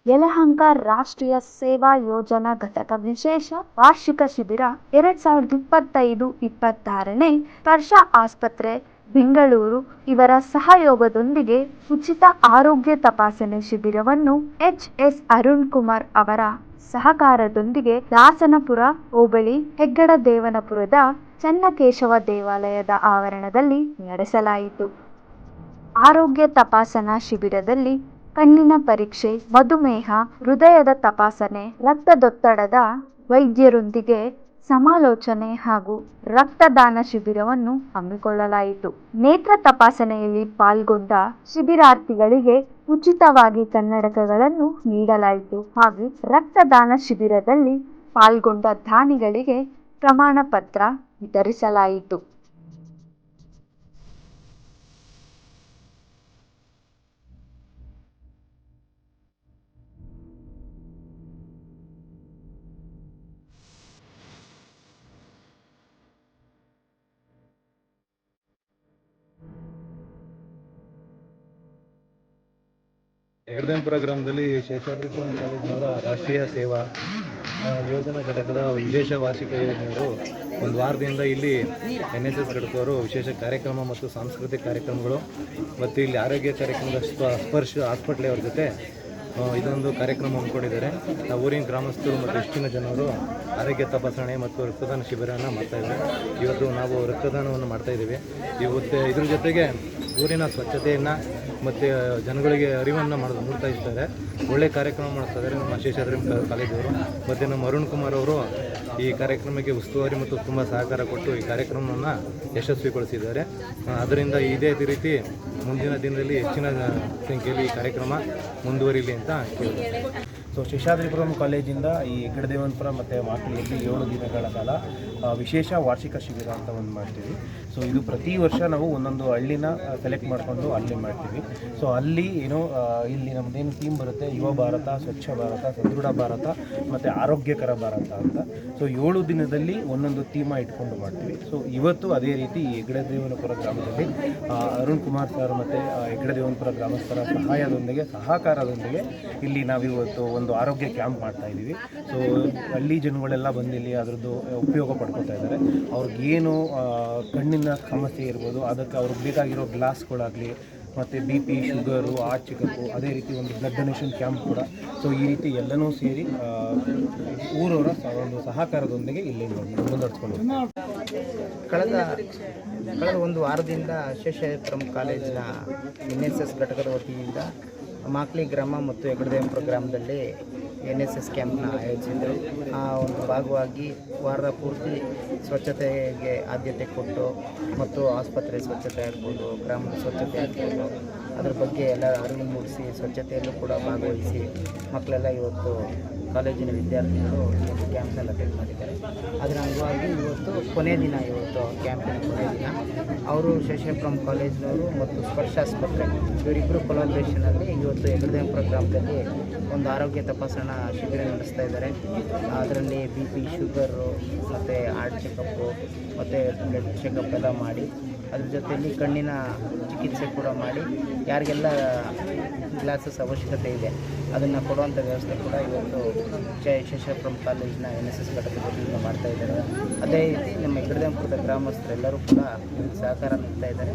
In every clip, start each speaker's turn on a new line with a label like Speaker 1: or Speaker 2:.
Speaker 1: ಯಲಹಂಕ ರಾಷ್ಟ್ರೀಯ ಸೇವಾ ಯೋಜನಾ ಘಟಕ ವಿಶೇಷ ವಾರ್ಷಿಕ ಶಿಬಿರ 2025-26ನೇ ಸ್ಪರ್ಶ ಆಸ್ಪತ್ರೆ ಬೆಂಗಳೂರು ಇವರ ಸಹಯೋಗದೊಂದಿಗೆ ಉಚಿತ ಆರೋಗ್ಯ ತಪಾಸಣೆ ಶಿಬಿರವನ್ನು ಎಚ್.ಎಸ್. ಅರುಣ್ ಕುಮಾರ್ ಅವರ ಸಹಕಾರದೊಂದಿಗೆ ದಾಸನಪುರ ಹೋಬಳಿ ಹೆಗ್ಗಡದೇವನಪುರದ ಚನ್ನಕೇಶವ ದೇವಾಲಯದ ಆವರಣದಲ್ಲಿ ನಡೆಸಲಾಯಿತು. ಆರೋಗ್ಯ ತಪಾಸಣಾ ಶಿಬಿರದಲ್ಲಿ ಕಣ್ಣಿನ ಪರೀಕ್ಷೆ, ಮಧುಮೇಹ, ಹೃದಯದ ತಪಾಸಣೆ, ರಕ್ತದೊತ್ತಡದ ವೈದ್ಯರೊಂದಿಗೆ ಸಮಾಲೋಚನೆ ಹಾಗೂ ರಕ್ತದಾನ ಶಿಬಿರವನ್ನು ಹಮ್ಮಿಕೊಳ್ಳಲಾಯಿತು. ನೇತ್ರ ತಪಾಸಣೆಯಲ್ಲಿ ಪಾಲ್ಗೊಂಡ ಶಿಬಿರಾರ್ಥಿಗಳಿಗೆ ಉಚಿತವಾಗಿ ಕನ್ನಡಕಗಳನ್ನು ನೀಡಲಾಯಿತು ಹಾಗೂ ರಕ್ತದಾನ ಶಿಬಿರದಲ್ಲಿ ಪಾಲ್ಗೊಂಡ ದಾನಿಗಳಿಗೆ ಪ್ರಮಾಣ ಪತ್ರ ವಿತರಿಸಲಾಯಿತು.
Speaker 2: ಹೆಗ್ಗಡದೇವನಪುರ ಗ್ರಾಮದಲ್ಲಿ ಶೇಷಾದ್ರಿ ಕಾಲೇಜಿನವರ ರಾಷ್ಟ್ರೀಯ ಸೇವಾ ಯೋಜನಾ ಘಟಕದ ವಿಶೇಷ ವಾರ್ಷಿಕ ಯೋಜನೆಗಳು ಒಂದು ವಾರದಿಂದ ಇಲ್ಲಿ NSS ಘಟಕದವರು ವಿಶೇಷ ಕಾರ್ಯಕ್ರಮ ಮತ್ತು ಸಾಂಸ್ಕೃತಿಕ ಕಾರ್ಯಕ್ರಮಗಳು ಮತ್ತು ಇಲ್ಲಿ ಆರೋಗ್ಯ ಕಾರ್ಯಕ್ರಮದ ಸ್ಪರ್ಶ ಹಾಸ್ಪಿಟ್ಲೆಯವ್ರ ಜೊತೆ ಇದೊಂದು ಕಾರ್ಯಕ್ರಮ ಹಮ್ಮಿಕೊಂಡಿದ್ದಾರೆ. ನಾವು ಊರಿನ ಗ್ರಾಮಸ್ಥರು ಮತ್ತು ಹೆಚ್ಚಿನ ಜನರು ಆರೋಗ್ಯ ತಪಾಸಣೆ ಮತ್ತು ರಕ್ತದಾನ ಶಿಬಿರವನ್ನು ಮಾಡ್ತಾಯಿದ್ದಾರೆ. ಇವತ್ತು ನಾವು ರಕ್ತದಾನವನ್ನು ಮಾಡ್ತಾಯಿದ್ದೀವಿ. ಇದ್ರ ಜೊತೆಗೆ ಊರಿನ ಸ್ವಚ್ಛತೆಯನ್ನು ಮತ್ತು ಜನಗಳಿಗೆ ಅರಿವನ್ನು ಮೂಡ್ತಾ ಇರ್ತಾರೆ. ಒಳ್ಳೆಯ ಕಾರ್ಯಕ್ರಮ ಮಾಡ್ತಾ ಇದ್ದಾರೆ ನಮ್ಮ ಶೇಷಾದ್ರಿ ಕಾಲೇಜವರು. ಮತ್ತು ನಮ್ಮ ಅರುಣ್ ಕುಮಾರ್ ಅವರು ಈ ಕಾರ್ಯಕ್ರಮಕ್ಕೆ ಉಸ್ತುವಾರಿ ಮತ್ತು ತುಂಬ ಸಹಕಾರ ಕೊಟ್ಟು ಈ ಕಾರ್ಯಕ್ರಮವನ್ನು ಯಶಸ್ವಿಗೊಳಿಸಿದ್ದಾರೆ. ಅದರಿಂದ ಇದೇ ರೀತಿ ಮುಂದಿನ ದಿನದಲ್ಲಿ ಹೆಚ್ಚಿನ ಸಂಖ್ಯೆಯಲ್ಲಿ ಈ ಕಾರ್ಯಕ್ರಮ ಮುಂದುವರಿಲಿ ಅಂತ ಕೇಳಿದೆ.
Speaker 3: ಸೊ ಶೇಷಾದ್ರಿಪುರಂ ಕಾಲೇಜಿಂದ ಈ ಹೆಗ್ಗಡದೇವನಪುರ ಮತ್ತು ಮಾಕ್ಲಿಯಲ್ಲಿ 7 ದಿನಗಳ ಕಾಲ ವಿಶೇಷ ವಾರ್ಷಿಕ ಶಿಬಿರ ಅಂತ ಒಂದು ಮಾಡ್ತೀವಿ. ಸೊ ಇದು ಪ್ರತಿ ವರ್ಷ ನಾವು ಒಂದೊಂದು ಹಳ್ಳಿನ ಸೆಲೆಕ್ಟ್ ಮಾಡಿಕೊಂಡು ಅಲ್ಲಿ ಮಾಡ್ತೀವಿ. ಸೊ ಅಲ್ಲಿ ಇಲ್ಲಿ ನಮ್ಮದೇನು ಥೀಮ್ ಬರುತ್ತೆ, ಯುವ ಭಾರತ, ಸ್ವಚ್ಛ ಭಾರತ, ಸದೃಢ ಭಾರತ ಮತ್ತು ಆರೋಗ್ಯಕರ ಭಾರತ ಅಂತ. ಸೊ 7 ದಿನದಲ್ಲಿ ಒಂದೊಂದು ಥೀಮ ಇಟ್ಕೊಂಡು ಮಾಡ್ತೀವಿ. ಸೊ ಇವತ್ತು ಅದೇ ರೀತಿ ಈ ಹೆಗ್ಗಡದೇವನಪುರ ಗ್ರಾಮದಲ್ಲಿ ಅರುಣ್ ಕುಮಾರ್ ಸರ್ ಮತ್ತು ಹೆಗ್ಗಡದೇವನಪುರ ಗ್ರಾಮಸ್ಥರ ಸಹಕಾರದೊಂದಿಗೆ ಇಲ್ಲಿ ನಾವಿವತ್ತು ಒಂದು ಆರೋಗ್ಯ ಕ್ಯಾಂಪ್ ಮಾಡ್ತಾ ಇದ್ದೀವಿ. ಸೊ ಹಳ್ಳಿ ಜನಗಳೆಲ್ಲ ಬಂದು ಇಲ್ಲಿ ಅದರದ್ದು ಉಪಯೋಗ ಪಡ್ಕೊತಾ ಇದ್ದಾರೆ. ಅವ್ರಿಗೇನು ಕಣ್ಣಿನ ಸಮಸ್ಯೆ ಇರ್ಬೋದು, ಅದಕ್ಕೆ ಅವ್ರಿಗೆ ಬೇಕಾಗಿರೋ ಗ್ಲಾಸ್ಗಳಾಗಲಿ ಮತ್ತು BP, ಶುಗರು, ಹಾರ್ಟ್ ಚೆಕಪ್ಪು, ಅದೇ ರೀತಿ ಒಂದು ಬ್ಲಡ್ ಡೊನೇಷನ್ ಕ್ಯಾಂಪ್ ಕೂಡ. ಸೊ ಈ ರೀತಿ ಎಲ್ಲನೂ ಸೇರಿ ಊರವರ ಒಂದು ಸಹಕಾರದೊಂದಿಗೆ ಇಲ್ಲಿ ಮುಂದುವರಿಸ್ಕೊಂಡು
Speaker 4: ಕಳೆದ ಒಂದು ವಾರದಿಂದ ಶೇಷಾದ್ರಿಪುರಂ ಕಾಲೇಜಿನ NSS ಘಟಕದ ವತಿಯಿಂದ ಮಾಕ್ಲಿ ಗ್ರಾಮ ಮತ್ತು ಹೆಗ್ಗಡದೇವನಪುರ ಗ್ರಾಮದಲ್ಲಿ NSS ಕ್ಯಾಂಪ್ನ ಆಯೋಜಿಸಿದರು. ಆ ಒಂದು ಭಾಗವಾಗಿ ವಾರದ ಪೂರ್ತಿ ಸ್ವಚ್ಛತೆಗೆ ಆದ್ಯತೆ ಕೊಟ್ಟು ಮತ್ತು ಆಸ್ಪತ್ರೆ ಸ್ವಚ್ಛತೆ ಆಗ್ಬೋದು, ಗ್ರಾಮದ ಸ್ವಚ್ಛತೆ ಆಗ್ಬೋದು, ಅದ್ರ ಬಗ್ಗೆ ಎಲ್ಲ ಅರಿವು ಮೂಡಿಸಿ ಸ್ವಚ್ಛತೆಯಲ್ಲೂ ಕೂಡ ಭಾಗವಹಿಸಿ ಮಕ್ಕಳೆಲ್ಲ ಇವತ್ತು ಕಾಲೇಜಿನ ವಿದ್ಯಾರ್ಥಿಗಳು ಕ್ಯಾಂಪ್ನೆಲ್ಲ ಅಟೆಂಡ್ ಮಾಡಿದ್ದಾರೆ. ಅದರ ಅಂಗವಾಗಿ ಇವತ್ತು ಕೊನೆಯ ದಿನ, ಇವತ್ತು ಕ್ಯಾಂಪಿನ ಕೊನೆಯ ದಿನ ಅವರು ಶೇಷಾದ್ರಿಪುರಂ ಕಾಲೇಜಿನವರು ಮತ್ತು ಸ್ಪರ್ಶ ಆಸ್ಪತ್ರೆ ಇವರಿಬ್ಬರು ಕೊಲಾಬ್ರೇಷನಲ್ಲಿ ಇವತ್ತು ಹೆಗ್ಗಡದೇವನಪುರ ಗ್ರಾಮದಲ್ಲಿ ಒಂದು ಆರೋಗ್ಯ ತಪಾಸಣಾ ಶಿಬಿರ ನಡೆಸ್ತಾ ಇದ್ದಾರೆ. ಅದರಲ್ಲಿ BP, ಶುಗರು ಮತ್ತು ಹಾರ್ಟ್ ಚೆಕಪ್ಪು ಮತ್ತು ಬ್ಲಡ್ ಚೆಕಪ್ ಎಲ್ಲ ಮಾಡಿ, ಅದ್ರ ಜೊತೆಯಲ್ಲಿ ಕಣ್ಣಿನ ಚಿಕಿತ್ಸೆ ಕೂಡ ಮಾಡಿ, ಯಾರಿಗೆಲ್ಲ ಗ್ಲಾಸಸ್ ಅವಶ್ಯಕತೆ ಇದೆ ಅದನ್ನು ಕೊಡುವಂಥ ವ್ಯವಸ್ಥೆ ಕೂಡ ಇವತ್ತು ಶೇಷಾದ್ರಿಪುರಂ ಕಾಲೇಜಿನ NSS ಘಟಕದಿಂದ ಮಾಡ್ತಾ ಇದ್ದಾರೆ. ಅದೇ ರೀತಿ ನಮ್ಮ ಹೆಗ್ಗಡದೇವನಪುರದ ಗ್ರಾಮಸ್ಥರೆಲ್ಲರೂ ಕೂಡ ಸಹಕಾರ ನೀಡ್ತಾ ಇದ್ದಾರೆ.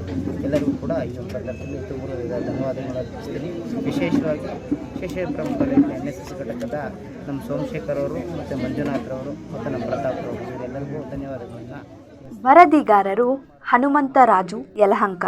Speaker 4: ಎಲ್ಲರಿಗೂ ಕೂಡ ಈ ಒಂದು ಸಂದರ್ಭದಲ್ಲಿ ಧನ್ಯವಾದಗಳು ಅರ್ಪಿಸ್ತೀನಿ. ವಿಶೇಷವಾಗಿ ಶೇಷಾದ್ರಿಪುರಂ ಕಾಲೇಜಿನ NSS ಘಟಕದ ನಮ್ಮ ಸೋಮಶೇಖರ್ ಅವರು ಮತ್ತು ಮಂಜುನಾಥ್ರವರು ಮತ್ತು ನಮ್ಮ ಪ್ರತಾಪ್ರವರು, ಇವರೆಲ್ಲರಿಗೂ ಧನ್ಯವಾದಗಳನ್ನು.
Speaker 1: ವರದಿಗಾರರು ಹನುಮಂತರಾಜು, ಯಲಹಂಕ.